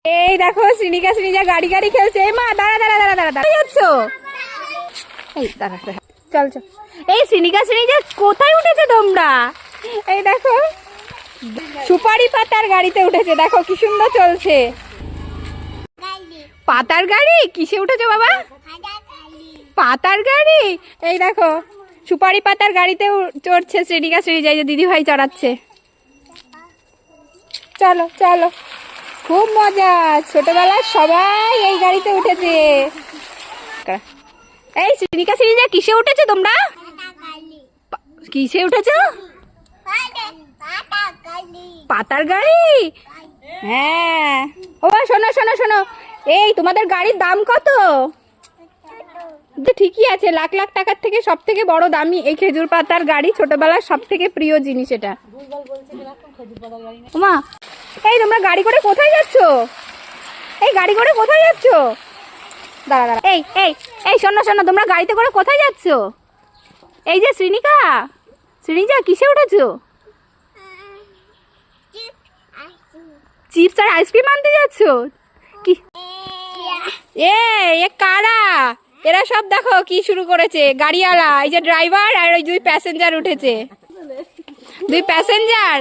এই দেখো শ্রীনিকা শ্রীনিজা গাড়ি গাড়ি খেলছে। এই মা দাঁড়া দাঁড়া দাঁড়া দাঁড়া দাঁড়া যাচ্ছ? এই দাঁড়া দাঁড়া, চল চল। এই শ্রীনিকা শ্রীনিজা কোথায় উঠেছে তোমরা? এই দেখো সুপারি পাতার গাড়িতে উঠেছে, দেখো কি সুন্দর চলছে। পাতার গাড়ি? কিসে উঠেছো বাবা? পাতার গাড়ি। এই দেখো সুপারি পাতার গাড়িতে চড়ছে শ্রীনিকা শ্রীনিজা, এই যে দিদি ভাই চড়াচ্ছে। চলো চলো, খুব মজা। ছোটবেলায় সবাই এই গাড়িতে উঠেছে। এই শ্রীনিকা শ্রীনিজা কিসে উঠেছো তোমরা? কিসে উঠেছো? পাতার গাড়ি। হ্যাঁ ও শোনো শোনো শোনো, এই তোমাদের গাড়ির দাম কত? ঠিকই আছে, লাখ লাখ টাকার থেকে সব থেকে বড় দামি এই খেজুর পাতার গাড়ি। ছোটবেলার সব থেকে প্রিয় জিনিস এটা। মা এই তোমরা গাড়ি করে কোথায় যাচ্ছ? এই গাড়ি করে কোথায় যাচ্ছ? দাঁড়া দাঁড়া, এই এই এই শোনো শোনো, তোমরা গাড়িতে করে কোথায় যাচ্ছ? এই যে শ্রীনিকা শ্রীনিজা কিসে উঠেছো? চিপস আর আইসক্রিম আনতে যাচ্ছ? কি এ কারা? এরা সব দেখো কি শুরু করেছে। গাড়িওয়ালা, এই যে ড্রাইভার আর ওই দুই প্যাসেঞ্জার উঠেছে। দুই প্যাসেঞ্জার।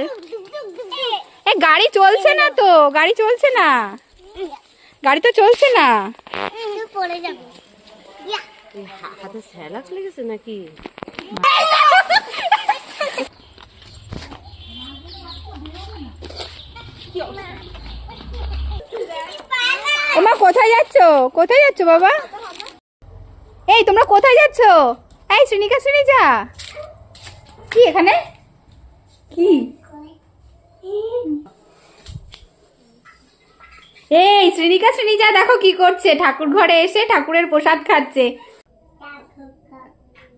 এ গাড়ি চলছে না তো, গাড়ি চলছে না, গাড়ি তো চলছে না। হাতে স্যালাড লেগেছে নাকি? ওমা কোথায় যাচ্ছ? কোথায় যাচ্ছ বাবা? এই তোমরা কোথায় যাচ্ছ? এই শ্রীনিকা শ্রীনিজা কি এখানে কি? এই শ্রীনিকা শ্রীনিজা দেখো কি করছে। ঠাকুর ঘরে এসে ঠাকুরের প্রসাদ খাচ্ছে।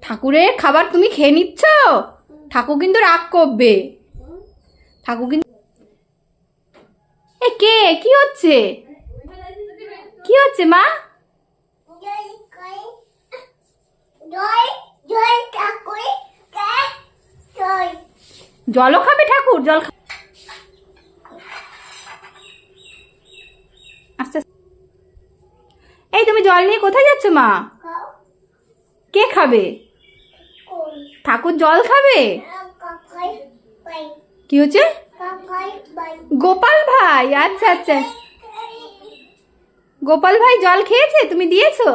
ঠাকুরের খাবার তুমি খেয়ে নিচ্ছ? ঠাকুর কিন্তু রাগ করবে। ঠাকুর কিন্তু এ কে? কি হচ্ছে? কি হচ্ছে মা? জলও খাবে ঠাকুর? জল আস্তে এই তুমি জল নিয়ে কোথায় যাচ্ছ মা? কে খাবে? ঠাকুর জল খাবে? কি হচ্ছে? গোপাল ভাই। আচ্ছা আচ্ছা, গোপাল ভাই জল খেয়েছে, তুমি দিয়েছো?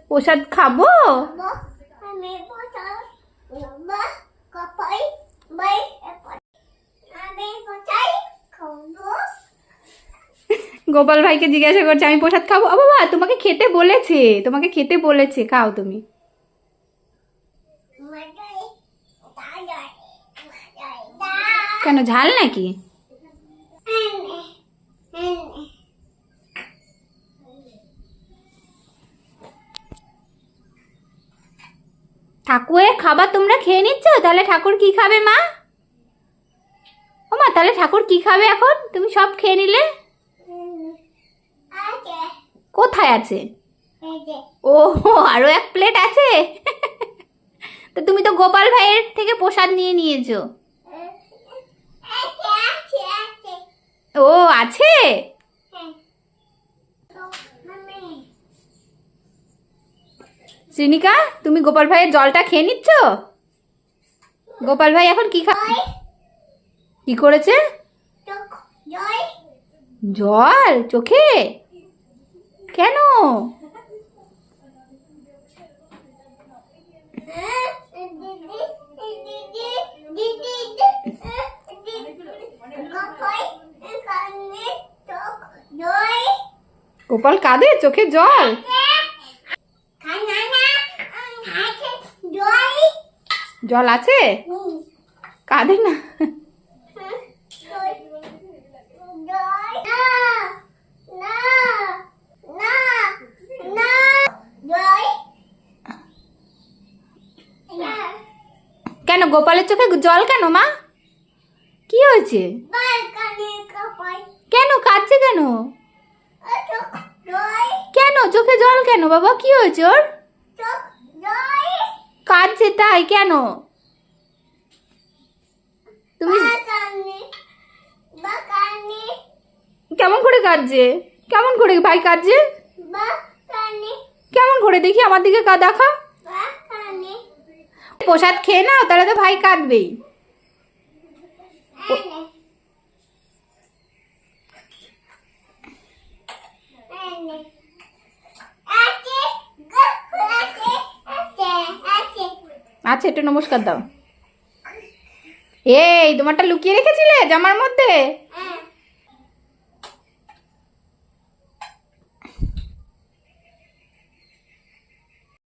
প্রসাদ খাবো? গোপাল ভাইকে জিজ্ঞাসা করছে আমি প্রসাদ খাবো? ও বাবা তোমাকে খেতে বলেছে, তোমাকে খেতে বলেছে, খাও তুমি। কেন ঝাল নাকি? ঠাকুরের খাবার তোমরা খেয়ে নিচ্ছ, তাহলে ঠাকুর কি খাবে মা? ও মা তাহলে ঠাকুর কি খাবে এখন? তুমি সব খেয়ে নিলে। কোথায় আছে? ও আরো এক প্লেট আছে। তো তুমি তো গোপাল ভাইয়ের থেকে প্রসাদ নিয়ে নিয়েছো। ও আছে। শ্রীনিকা তুমি গোপাল ভাইয়ের জলটা খেয়ে নিচ্ছ? গোপাল ভাই এখন কি কি করেছে? জল চোখে? কেন? গোপাল কাঁদে? চোখে জল? জল আছে? কাঁদে না? কেন গোপালের চোখে জল কেন মা? কি হয়েছে? কেন কাঁদছে কেন? কেন চোখে জল কেন বাবা? কি হয়েছে ওর? কাঁদছে তাই? কেন? তুমি কেমন করে কাঁদছে? কেমন করে ভাই কাঁদছে? কেমন করে দেখি আমার দিকে দেখা। প্রসাদ খেয়ে নাও, তাহলে তো ভাই কাঁদবেই। আচ্ছা, একটু নমস্কার দাও। এই তোমারটা লুকিয়ে রেখেছিলে জামার মধ্যে?